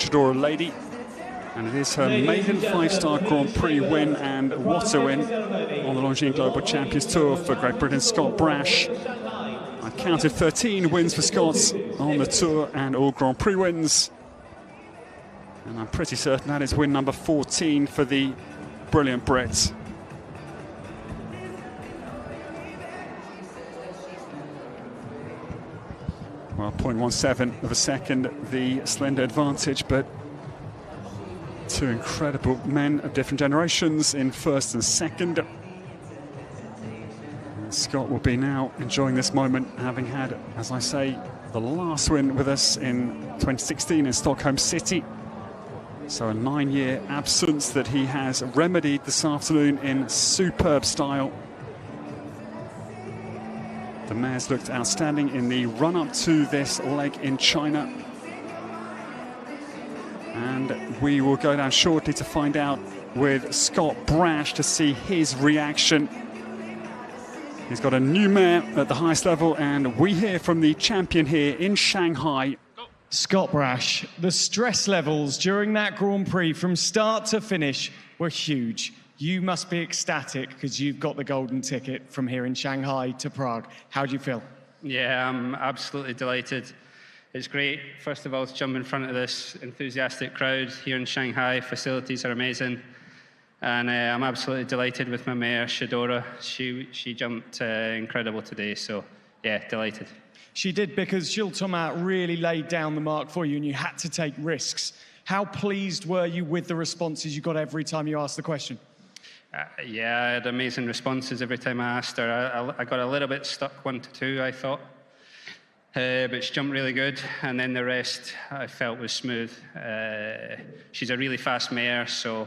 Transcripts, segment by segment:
Chadora lady. And it is her maiden five-star Grand Prix win, and what a win on the Longines Global Champions Tour for Great Britain's Scott Brash. I counted 13 wins for Scots on the tour and all Grand Prix wins. And I'm pretty certain that is win number 14 for the brilliant Brit. Well, 0.17 of a second, the slender advantage, but two incredible men of different generations in first and second. And Scott will be now enjoying this moment, having had, as I say, the last win with us in 2016 in Stockholm City. So a 9-year absence that he has remedied this afternoon in superb style. The mares looked outstanding in the run-up to this leg in China. And we will go down shortly to find out with Scott Brash to see his reaction. He's got a new mare at the highest level, and we hear from the champion here in Shanghai. Scott Brash, the stress levels during that Grand Prix from start to finish were huge. You must be ecstatic because you've got the golden ticket from here in Shanghai to Prague. How do you feel? Yeah, I'm absolutely delighted. It's great, first of all, to jump in front of this enthusiastic crowd here in Shanghai. Facilities are amazing. And I'm absolutely delighted with my mare, Chadora. She jumped incredible today, so yeah, delighted. She did, because Gilles Thomas really laid down the mark for you and you had to take risks. How pleased were you with the responses you got every time you asked the question? Yeah, I had amazing responses every time I asked her. I got a little bit stuck 1 to 2, I thought. But she jumped really good, and then the rest I felt was smooth. She's a really fast mare, so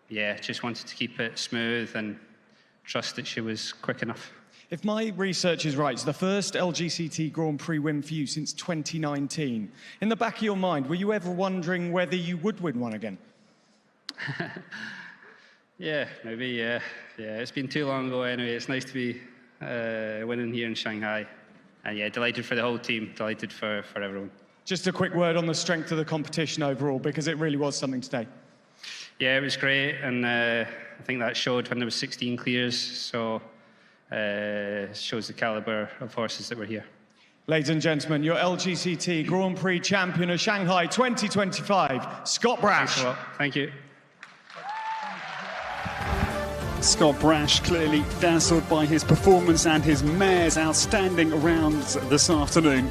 yeah, just wanted to keep it smooth and trust that she was quick enough. If my research is right, it's the first LGCT Grand Prix win for you since 2019. In the back of your mind, were you ever wondering whether you would win one again? Yeah, maybe, yeah. It's been too long ago anyway. It's nice to be winning here in Shanghai. And yeah, delighted for the whole team, delighted for everyone. Just a quick word on the strength of the competition overall, because it really was something today. Yeah, it was great, and I think that showed when there was 16 clears, so shows the caliber of horses that were here. Ladies and gentlemen, your LGCT Grand Prix champion of Shanghai 2025, Scott Brash. Thanks a lot. Thank you. Scott Brash clearly dazzled by his performance and his mare's outstanding rounds this afternoon.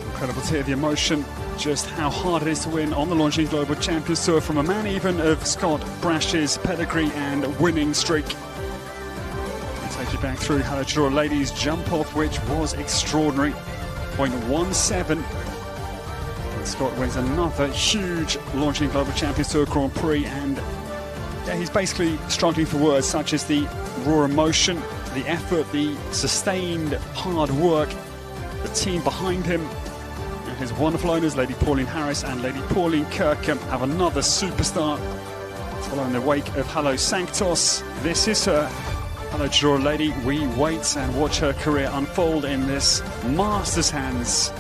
Incredible to hear the emotion, just how hard it is to win on the Longines Global Champions Tour from a man even of Scott Brash's pedigree and winning streak. I'll take you back through Hello Chadora ladies' jump off, which was extraordinary. 0.17. And Scott wins another huge Longines Global Champions Tour Grand Prix, and yeah, he's basically struggling for words, such as the raw emotion, the effort, the sustained hard work, the team behind him, and his wonderful owners, Lady Pauline Harris and Lady Pauline Kirkham, have another superstar following the wake of Hello Sanctos. This is her, Hello Chadora lady. We wait and watch her career unfold in this master's hands.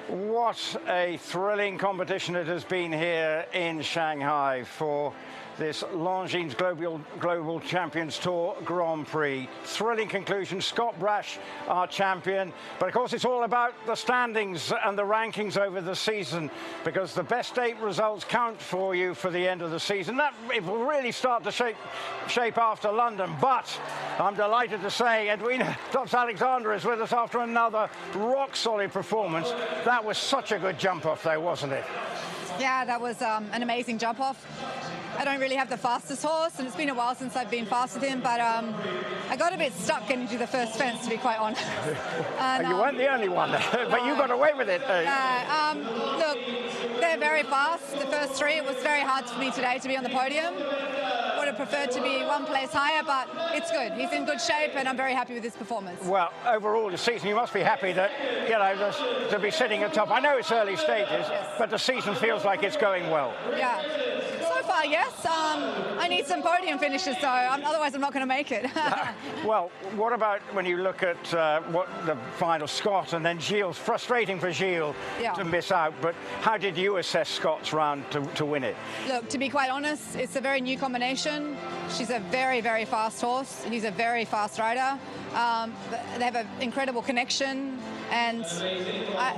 What a thrilling competition it has been here in Shanghai for this Longines Global Champions Tour Grand Prix. Thrilling conclusion. Scott Brash, our champion. But of course, it's all about the standings and the rankings over the season, because the best 8 results count for you for the end of the season. That it will really start to shape after London. But I'm delighted to say Edwina Dobbs-Alexander is with us after another rock-solid performance. That was such a good jump-off, though, wasn't it? Yeah, that was an amazing jump-off. I don't really have the fastest horse, and it's been a while since I've been fast with him, but I got a bit stuck getting to the first fence, to be quite honest. And, you weren't the only one, but you got away with it. Look, they're very fast. The first three, it was very hard for me today to be on the podium. Would have preferred to be one place higher, but it's good. He's in good shape, and I'm very happy with his performance. Well, overall, the season, you must be happy that, you know, to be sitting at top. I know it's early stages, yes, but the season feels like it's going well. Yeah. So far, yes. I need some podium finishes, though. Otherwise, I'm not going to make it. Well, what about when you look at what the final Scott and then Gilles? Frustrating for Gilles to miss out, but how did you assess Scott's round to win it? Look, to be quite honest, it's a very new combination. She's a very, very fast horse. He's a very fast rider. They have an incredible connection, and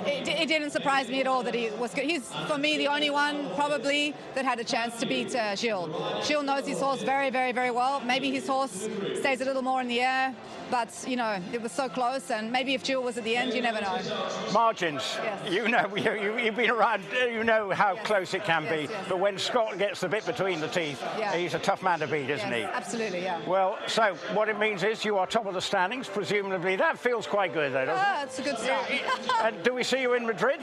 it didn't surprise me at all that he was good. He's, for me, the only one probably that had a chance to beat Gilles. Gilles knows his horse very, very, very well. Maybe his horse stays a little more in the air, but, you know, it was so close, and maybe if Gilles was at the end, you never know. Margins, yes, you know, you've been around, you know how close it can be, but when Scott gets the bit between the teeth, he's a tough man to beat, isn't he? Absolutely, yeah. Well, so what it means is you are top of the standings, presumably. That feels quite good, though, doesn't it? It's a good start. And do we see you in Madrid?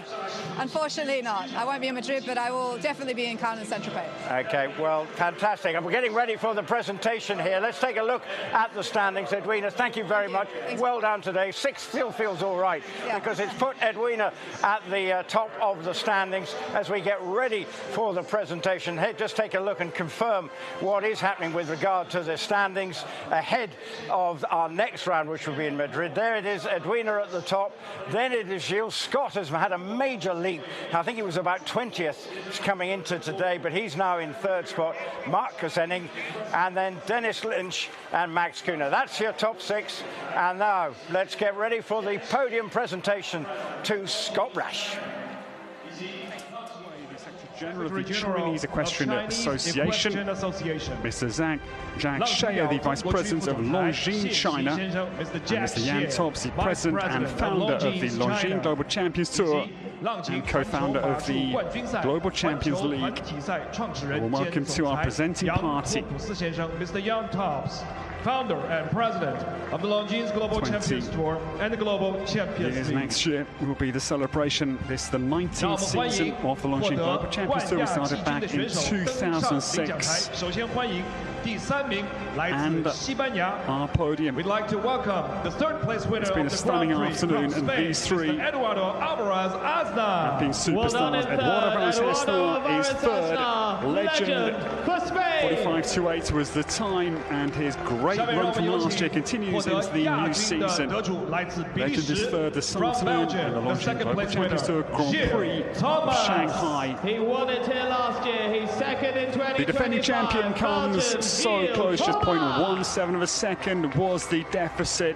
Unfortunately not. I won't be in Madrid, but I will definitely be in Cannes and Saint-Tropez. Okay, well, fantastic. And we're getting ready for the presentation here. Let's take a look at the standings. Edwina, thank you very much. Well done today. 6 still feels all right, because it's put Edwina at the top of the standings as we get ready for the presentation. Hey, just take a look and confirm what is happening with regard to the standings ahead of our next round, which will be in Madrid. There it is, Edwina at the top. Then it is Gilles. Scott has had a major leap. I think he was about 20th coming into today, but he's now in 3rd spot. Mark Kosenning, and then Dennis Lynch and Max Kühner. That's your top 6. And now let's get ready for the podium presentation to Scott Brash. General of the Chinese Equestrian Association, Mr. Jack Shea, the Vice President of Longines China, and Mr. Yan Tops, the President and Founder of the Longines Global Champions Tour and Co-Founder of the Global Champions League. Well, welcome to our presenting party. Mr. Yan Tops, Founder and President of the Longines Global Champions Tour and the Global Champions League. Next year will be the celebration. This is the 19th season of the Longines Global Champions Tour. We started back in 2006. And our podium. We'd like to welcome the 3rd place winner. It's been a stunning afternoon, and these three have been superstars. Eduardo Alvarez Asnar is 3rd. Legend 45.28 was the time, and his great run from last year continues into the new season. Legend is 3rd this afternoon in the Longines Global Champions Tour Grand Prix of Shanghai. He won it here last year. He's 2nd in 2025. The defending champion comes so close, just 0.17 of a second was the deficit.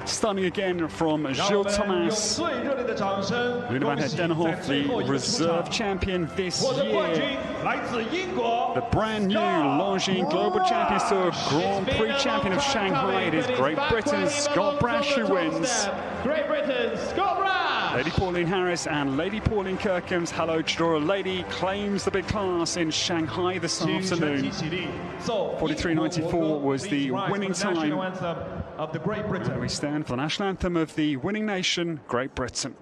Stunning again from Gilles Thomas. Luna van het Denhoff, the reserve champion this year. The brand new Longines Global Champions Tour Grand Prix champion of Shanghai. It is Great Britain's Scott Brash who wins. Great Britain, Scott Brash! Lady Pauline Harris and Lady Pauline Kirkhams. Hello, Draw Lady claims the big class in Shanghai this afternoon. 43.94 was the winning time. Of the Great Britain. And we stand for the national anthem of the winning nation, Great Britain.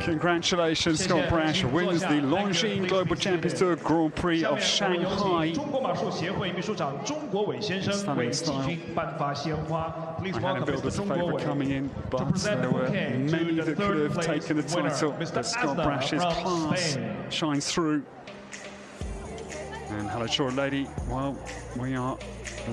Congratulations, Scott Brash wins the Longines Global Champions Tour Grand Prix of Shanghai. Stunning style. I had him billed as a favourite coming in, but there were many that could have taken the title, but Scott Brash's class shines through. And hello, Short Lady. Well, we are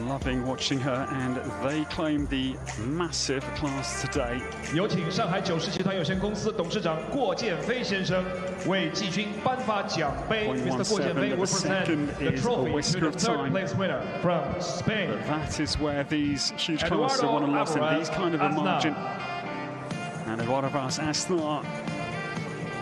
loving watching her, and they claim the massive class today. 有请上海九世集团有限公司董事长郭建飞先生为季军颁发奖杯。Mr. 郭建飞 will present the trophy to the third place winner from Spain. But that is where these huge classes are won and lost in these kind of a margin. And Eduardo Asnar,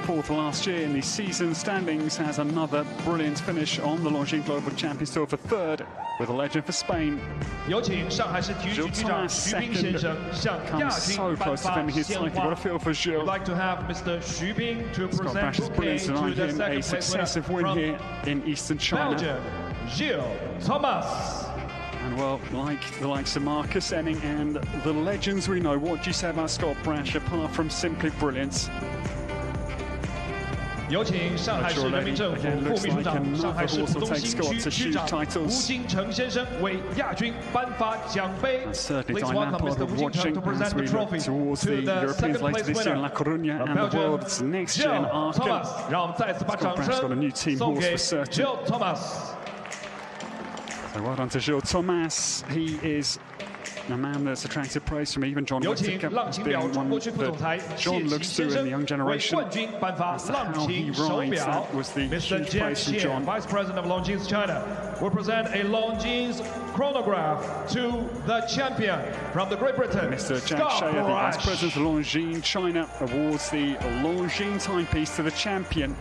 fourth last year in the season standings, has another brilliant finish on the Longines Global Champions Tour for third, with a legend for Spain. 有请上海市体育局局长徐斌先生向亚军颁发鲜花。We'd like to have Mr. Xu Bin to present bouquet to the second place successive win winner here in Eastern China. Belgium, Gilles Thomas. And well, like the likes of Marcus Enning and the legends we know, what do you say about Scott Brash apart from simply brilliance? 有请上海市人民政府副秘书长、上海市浦东新区区长吴金城先生为亚军颁发奖杯。Please welcome Mr. 吴金城 to present the trophy to the second place winner from Belgium, Gilles Thomas. 让我们再次把掌声送给 Gilles Thomas. So well done to Gilles Thomas. He is a man that's attracted praise from even John Whittaker, as being one that John looks to in the young generation. As to how he rides, that was the huge praise from John. Vice President of Longines China, will present a Longines chronograph to the champion from the Great Britain. Mr. Jack Shea, the Vice President of Longines China, awards the Longines timepiece to the champion.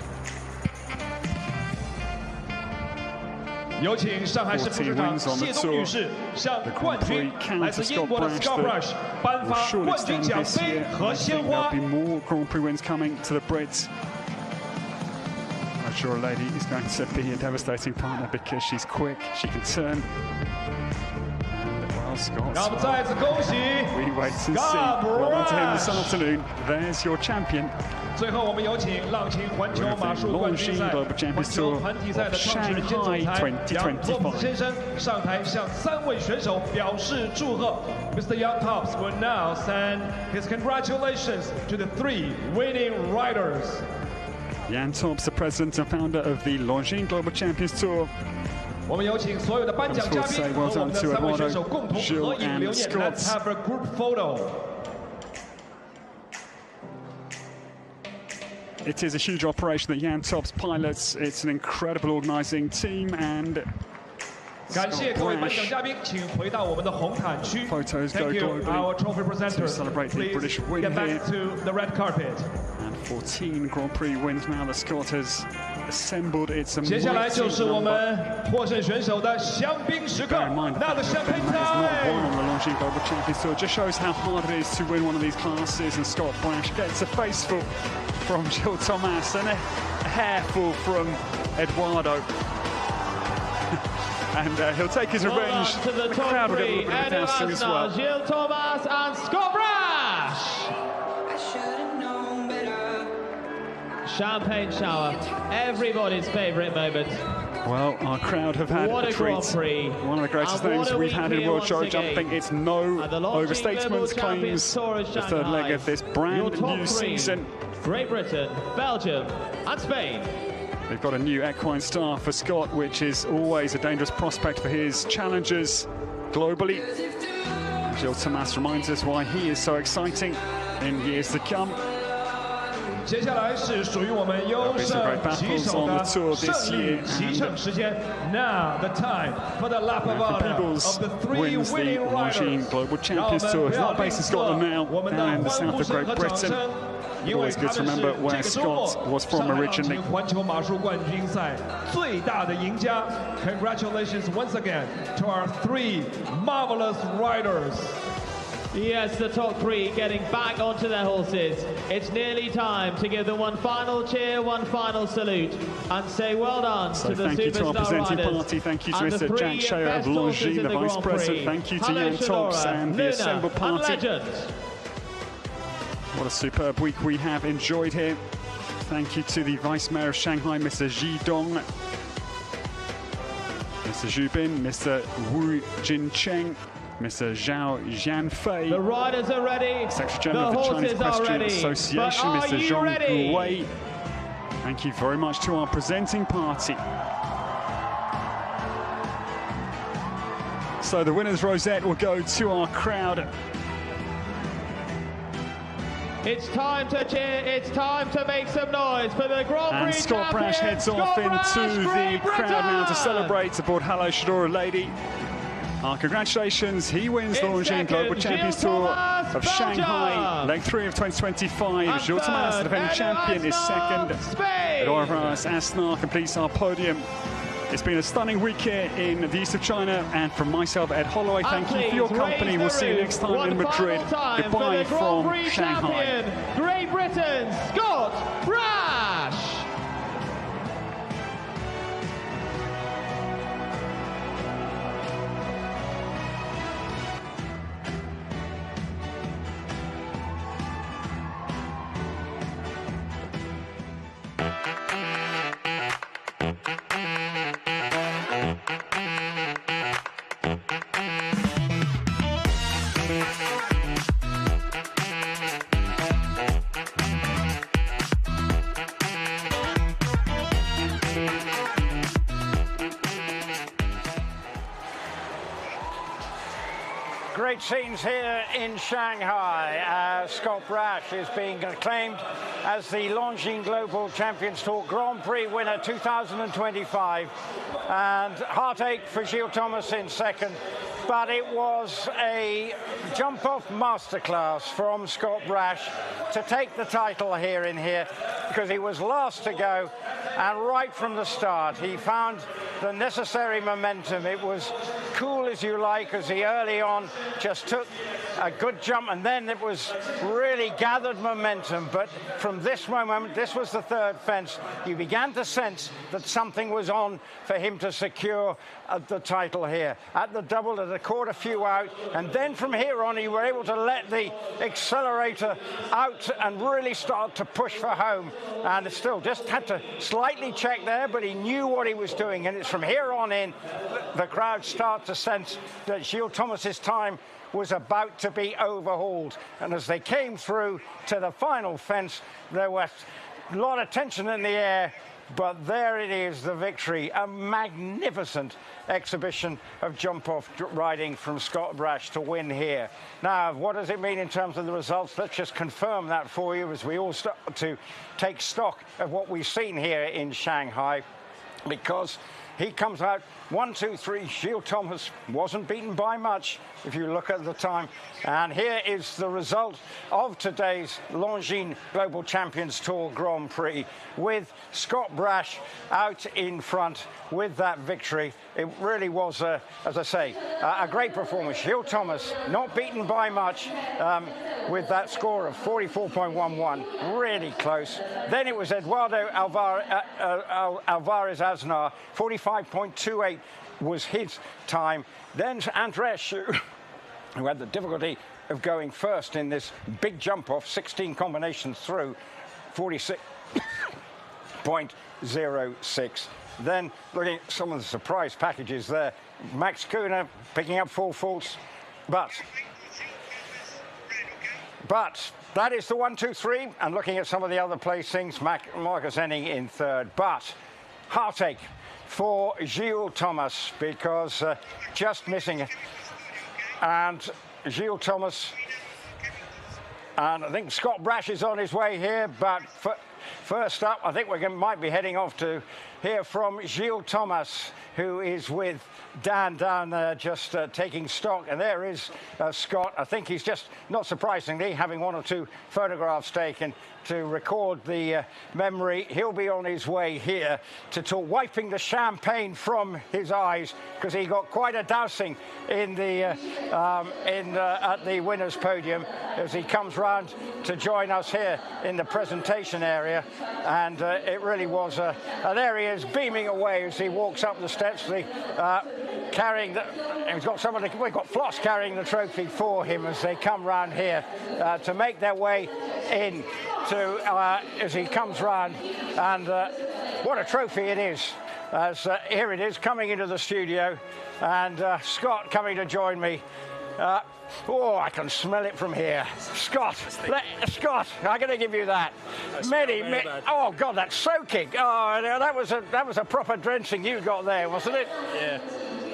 有请上海市副市长谢东女士向冠军来自英国的 Scott Brash 颁发冠军奖杯和鲜花。 There'll be more Grand Prix wins coming to the Brits. I'm sure a lady is going to be a devastating partner because she's quick, she can turn. And well, Scott, 让我们再次恭喜 we wait and see. Well done to him this afternoon. There's your champion. 最后，我们有请浪琴环球马术冠军赛环球团体赛的创始人兼总裁杨托普斯先生上台向3位选手表示祝贺。Mr. Young Tops will now send his congratulations to the 3 winning riders. Jan Tops, the president and founder of the Longines Global Champions Tour. 我们有请所有的颁奖嘉宾和我们的3位选手共同合影留念。Let's have a group photo. It is a huge operation that Jan Tops pilots. It's an incredible organising team, and 感谢各位颁奖嘉宾，请回到我们的红毯区。 Photos go Thank you, globally our trophy presenters. to celebrate the Please British win get back here. to the red carpet. And 14 Grand Prix wins now. The Scott has assembled its amazing 接下来就是我 number. 们获胜选手的香槟时刻。 Bear in mind, Now the champagne that is not one time. on the Longines Global Champions Tour. It just shows how hard it is to win one of these classes. And Scott Brash gets a faceful from Gilles Thomas and a hairful from Eduardo. And he'll take his revenge. To the crowd will get a three, little bit of dancing as well. Gilles Thomas and Scott Brash. Champagne shower, everybody's favourite moment. Well, our crowd have had What a a treat. Grand Prix. One of the greatest And names what a we've week had in here World once Show again. Jumping. It's no And the Longines overstatement. Global Claims Champions Tour of the third leg of this Your brand top new 3, season. Great Britain, Belgium and Spain. They've got a new equine star for Scott, which is always a dangerous prospect for his challengers globally. Gilles Thomas reminds us why he is so exciting in years to come. 接下来是属于我们优胜骑手的胜利骑乘时间。Now the time for the lap of honor of the 3 winning riders. Global Champions Tour. It's not based in Scotland now, down in the south of Great Britain. Always good to remember where Scott was from originally. 环球马术冠军赛最大的赢家。Congratulations once again to our 3 marvelous riders. Yes, the top 3 getting back onto their horses. It's nearly time to give them one final cheer, one final salute, and say well done So to the thank you to our superstar presenting riders. party. Thank you to And the Mr. 3 Jack Shea of best horses Longines, in the Vice Grand President. Prix. Thank you to Hello, Jan Tops Shanora, and the Luna, assembled and party. Legend. What a superb week we have enjoyed here. Thank you to the Vice Mayor of Shanghai, Mr. Ji Dong, Mr. Xu Bin, Mr. Wu Jincheng, Mr. Zhao Jianfei, The riders are ready. Secretary General the of the Chinese horses are Equestrian ready. Association, But are Mr. you Zhong ready? Wei. Thank you very much to our presenting party. So the winner's rosette will go to our crowd. It's time to cheer, it's time to make some noise for the Grand Prix And Scott Brash heads off into the crowd now to celebrate aboard Hello Shadora Lady. Congratulations, he wins the Longines Global Champions Tour of Shanghai, leg 3 of 2025. Gilles Thomas, the defending champion, is second. Edouard Asnar completes our podium. It's been a stunning week here in the east of China, and from myself, Ed Holloway, thank you for your company. We'll see you next time in Madrid. Goodbye from Shanghai. Great Britain, Scott Brash! Great scenes here in Shanghai. Scott Brash is being acclaimed as the Longines Global Champions Tour Grand Prix winner 2025. And heartache for Gilles Thomas in second. But it was a jump-off masterclass from Scott Brash to take the title here because he was last to go, and right from the start he found the necessary momentum. It was cool as you like as he early on just took a good jump, and then it was really gathered momentum. But from this moment, this was the third fence, you began to sense that something was on for him to secure the title here. At the double, at the caught a few out, and then from here on, he were able to let the accelerator out and really start to push for home. And still just had to slightly check there, but he knew what he was doing. And it's from here on in, the crowd start to sense that Gilles Thomas's time was about to be overhauled. And as they came through to the final fence, there was a lot of tension in the air. But there it is, the victory. A magnificent exhibition of jump-off riding from Scott Brash to win here. Now, what does it mean in terms of the results? Let's just confirm that for you as we all start to take stock of what we've seen here in Shanghai, because he comes out 1, 2, 3. Gilles Thomas wasn't beaten by much if you look at the time. And here is the result of today's Longines Global Champions Tour Grand Prix, with Scott Brash out in front with that victory. It really was, as I say, a great performance. Gilles Thomas not beaten by much with that score of 44.11, really close. Then it was Eduardo Alvarez Aznar, 45.28 was his time. Then Andres, who had the difficulty of going first in this big jump off, 16 combinations through, 46.06. Then looking at some of the surprise packages there, Max Kuhner picking up 4 faults, but that is the 1, 2, 3. And looking at some of the other placings, Marcus Henning in third, but heartache for Gilles Thomas, because just missing it. And Gilles Thomas, and I think Scott Brash is on his way here, but first up, I think we might be heading off to hear from Gilles Thomas, who is with Dan down there just taking stock. And there is Scott. I think he's just, not surprisingly, having 1 or 2 photographs taken to record the memory. He'll be on his way here to talk, wiping the champagne from his eyes, because he got quite a dousing in the at the winners' podium as he comes round to join us here in the presentation area. And it really was and there he is, beaming away as he walks up the steps, carrying the, we've got Floss carrying the trophy for him as they come round here to make their way in to as he comes round. And what a trophy it is, as here it is coming into the studio, and Scott coming to join me. Oh, I can smell it from here. Scott, Scott, I'm going to give you that. Oh God, that's soaking. Oh, that was a proper drenching you got there, wasn't it? Yeah.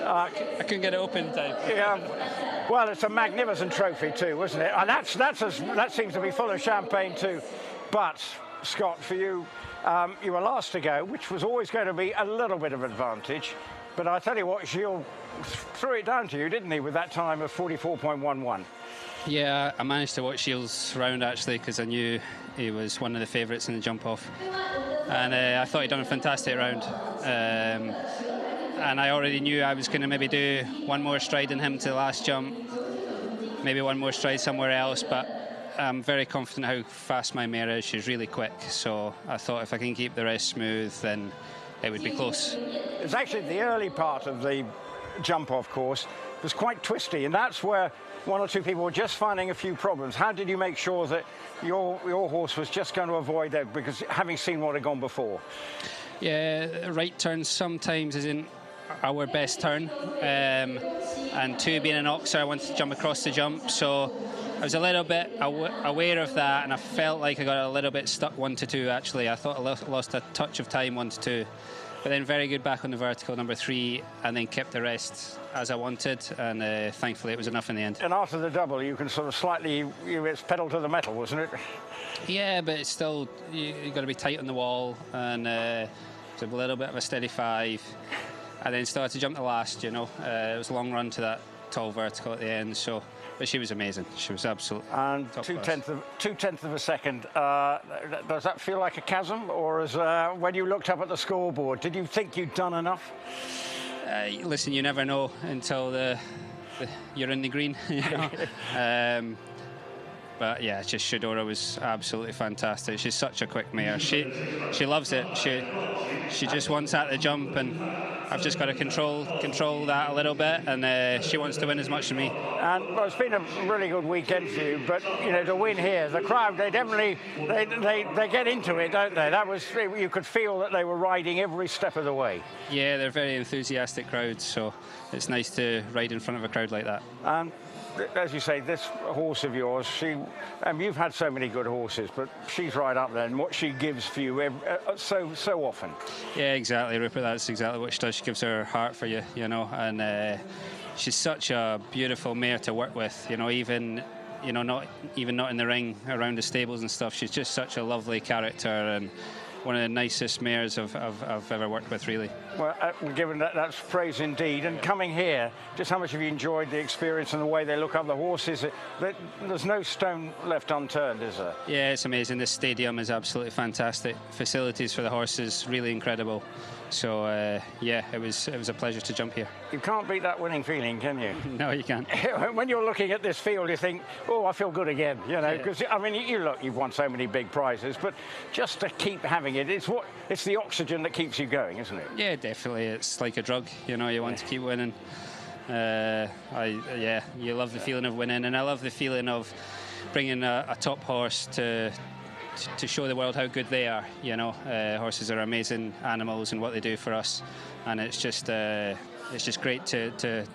I couldn't get it open in time. Yeah. Well, it's a magnificent trophy too, isn't it? And that seems to be full of champagne too. But, Scott, for you, you were last to go, which was always going to be a little bit of advantage. But I tell you what, Gilles threw it down to you, didn't he, with that time of 44.11? Yeah, I managed to watch Gilles' round, actually, because I knew he was one of the favourites in the jump-off. And I thought he'd done a fantastic round. And I already knew I was going to maybe do one more stride in him to the last jump, maybe one more stride somewhere else, but I'm very confident how fast my mare is. She's really quick, so I thought if I can keep the rest smooth, then it would be close. It's actually the early part of the jump-off course was quite twisty, and that's where one or two people were just finding a few problems. How did you make sure that your horse was just going to avoid that, because having seen what had gone before? Yeah, right turn sometimes isn't our best turn, and two being an oxer, I wanted to jump across the jump, so I was a little bit aware of that, and I felt like I got a little bit stuck 1 to 2 actually. I thought I lost a touch of time 1 to 2, but then very good back on the vertical number 3, and then kept the rest as I wanted, and thankfully it was enough in the end. And after the double, you can sort of slightly, it's pedal to the metal, wasn't it? Yeah, but it's still, you've got to be tight on the wall, and it's a little bit of a steady 5. And then started to jump the last, you know. It was a long run to that tall vertical at the end, so, but she was amazing. She was absolutely and top two-tenths of a second. Does that feel like a chasm, or as when you looked up at the scoreboard, did you think you'd done enough? Listen, you never know until you're in the green. You know? But yeah, just Shadora was absolutely fantastic. She's such a quick mare. She loves it. She just wants at the jump, and I've just got to control that a little bit, and she wants to win as much as me. And well, it's been a really good weekend for you, but you know, to win here, the crowd, they definitely they get into it, don't they? That was, you could feel that they were riding every step of the way. Yeah, they're very enthusiastic crowds, so it's nice to ride in front of a crowd like that. And as you say, this horse of yours, you've had so many good horses, but she's right up there, and what she gives for you so often. Yeah, exactly, Rupert. That's exactly what she does. She gives her heart for you, you know, and she's such a beautiful mare to work with, you know, even, you know, not in the ring, around the stables and stuff. She's just such a lovely character, and one of the nicest mares I've ever worked with, really. Well, given that's praise indeed. And coming here, just how much have you enjoyed the experience and the way they look up the horses? There's no stone left unturned, is there? Yeah, it's amazing. This stadium is absolutely fantastic. Facilities for the horses, really incredible. So yeah, it was a pleasure to jump here. You can't beat that winning feeling, can you? No, you can't. When you're looking at this field, you think, oh, I feel good again, you know, because I mean, you've won so many big prizes, but just to keep having it, it's the oxygen that keeps you going, isn't it? Yeah, definitely. It's like a drug, you know. You want to keep winning. Yeah, you love the feeling of winning, and I love the feeling of bringing a top horse to show the world how good they are, you know. Horses are amazing animals and what they do for us, and it's just great to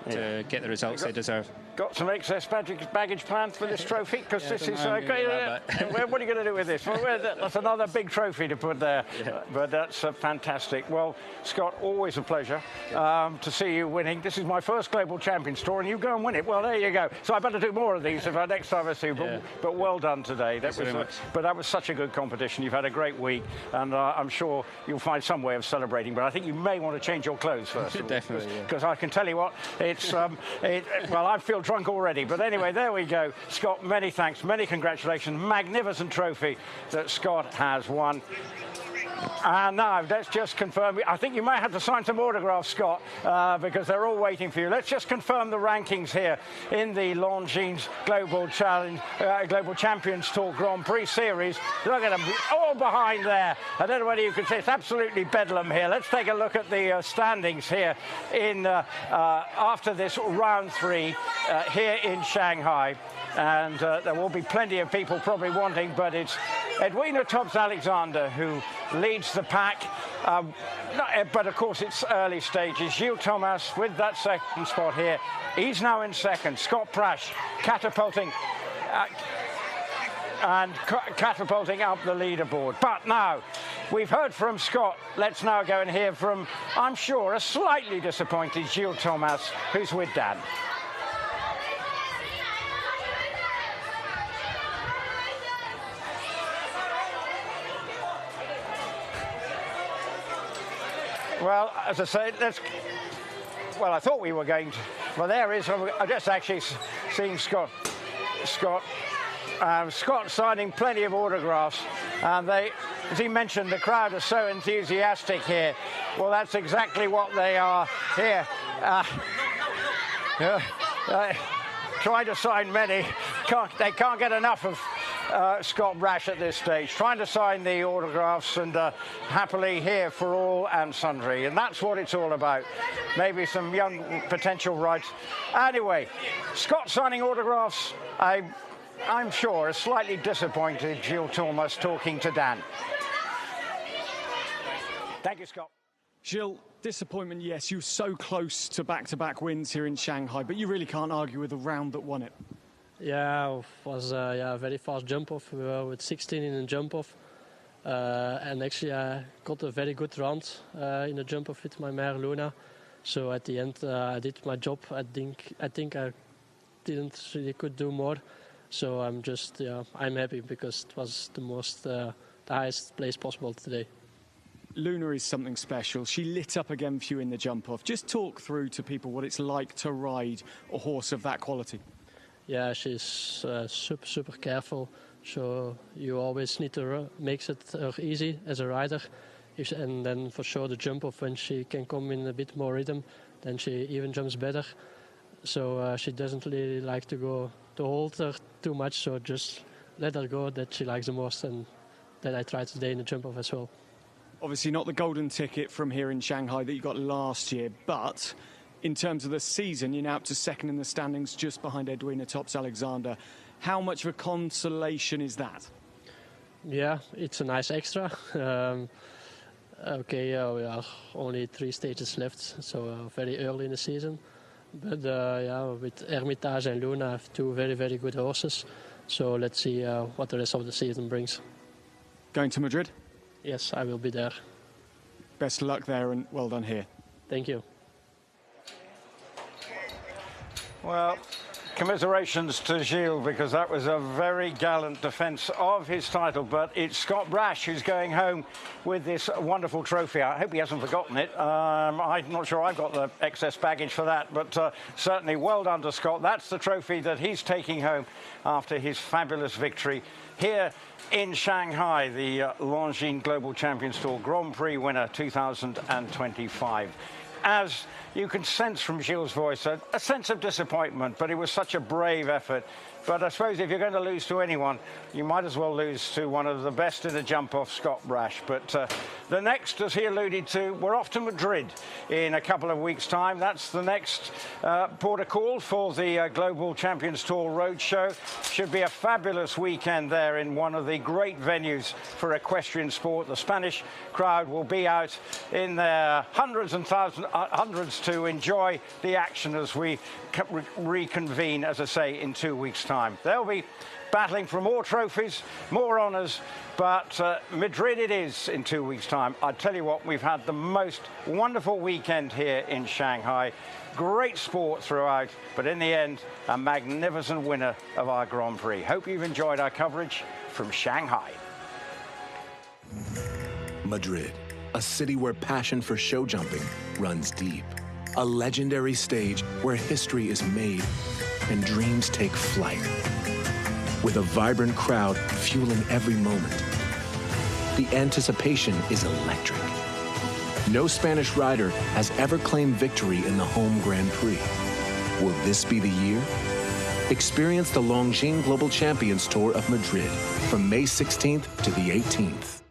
get the results they deserve. Got some excess baggage planned for this trophy? Because this is what are you going to do with this? Well, that's another big trophy to put there. Yeah. But that's fantastic. Well, Scott, always a pleasure to see you winning. This is my first Global Champions Tour, and you go and win it. Well, there you go. So I better do more of these next time I see you. But well done today. That was such a good competition. You've had a great week, and I'm sure you'll find some way of celebrating. But I think you may want to change your clothes first. Definitely. Because I can tell you what, it's well, I feel drunk already, but anyway, there we go. Scott, many thanks, many congratulations. Magnificent trophy that Scott has won. And now, let's just confirm. I think you may have to sign some autographs, Scott, because they're all waiting for you. Let's just confirm the rankings here in the Longines Global Champions Tour Grand Prix Series. Look at them, all behind there. I don't know whether you can see, it's absolutely bedlam here. Let's take a look at the standings here in after this round 3 here in Shanghai. And there will be plenty of people probably wanting, but it's Edwina Tubbs-Alexander who leads the pack. But of course, it's early stages. Gilles Thomas with that second spot here. He's now in second. Scott Prash catapulting. and catapulting up the leaderboard. But now, we've heard from Scott. Let's now go and hear from, I'm sure, a slightly disappointed Gilles Thomas, who's with Dan. Well, as I say, well, I thought we were going to. Well, there is. I just actually seeing Scott signing plenty of autographs, and as he mentioned, the crowd are so enthusiastic here. Well, that's exactly what they are here. Trying to sign many. They can't get enough of Scott Brash at this stage, trying to sign the autographs and happily here for all and sundry. And that's what it's all about. Maybe some young potential rights. Anyway, Scott signing autographs. I'm sure a slightly disappointed Gilles Thomas talking to Dan. Thank you, Scott. Gilles, disappointment, yes. You were so close to back-to-back wins here in Shanghai, but you really can't argue with the round that won it. Yeah, it was a very fast jump-off. We were with 16 in the jump-off. And actually I got a very good round in the jump-off with my mare Luna. So at the end I did my job. I think I didn't really could do more. So I'm happy because it was the highest place possible today. Luna is something special. She lit up again for you in the jump-off. Just talk through to people what it's like to ride a horse of that quality. Yeah, she's super careful. So you always need to make it easy as a rider. And then for sure the jump-off, when she can come in a bit more rhythm, then she even jumps better. So she doesn't really like to hold her too much. So just let her go that she likes the most, and that I tried today in the jump-off as well. Obviously not the golden ticket from here in Shanghai that you got last year, but in terms of the season, you're now up to second in the standings, just behind Edwina Tops-Alexander. How much of a consolation is that? Yeah, it's a nice extra. We are only 3 stages left, so very early in the season. But with Hermitage and Luna, I have 2 very good horses. So let's see what the rest of the season brings. Going to Madrid? Yes, I will be there. Best of luck there, and well done here. Thank you. Well, commiserations to Gilles, because that was a very gallant defence of his title. But it's Scott Brash who's going home with this wonderful trophy. I hope he hasn't forgotten it. I'm not sure I've got the excess baggage for that, but certainly well done to Scott. That's the trophy that he's taking home after his fabulous victory here in Shanghai, the Longines Global Champions Tour Grand Prix winner 2025. As you can sense from Gilles' voice, a sense of disappointment, but it was such a brave effort. But I suppose if you're going to lose to anyone, you might as well lose to one of the best in the jump-off, Scott Brash. But the next, as he alluded to, we're off to Madrid in a couple of weeks' time. That's the next port of call for the Global Champions Tour Roadshow. Should be a fabulous weekend there in one of the great venues for equestrian sport. The Spanish crowd will be out in their hundreds to enjoy the action as we reconvene, as I say, in 2 weeks' time. They'll be battling for more trophies, more honours, but Madrid it is in 2 weeks' time. I tell you what, we've had the most wonderful weekend here in Shanghai. Great sport throughout, but in the end, a magnificent winner of our Grand Prix. Hope you've enjoyed our coverage from Shanghai. Madrid, a city where passion for show jumping runs deep. A legendary stage where history is made and dreams take flight. With a vibrant crowd fueling every moment, the anticipation is electric. No Spanish rider has ever claimed victory in the home Grand Prix. Will this be the year? Experience the Longines Global Champions Tour of Madrid from May 16th to the 18th.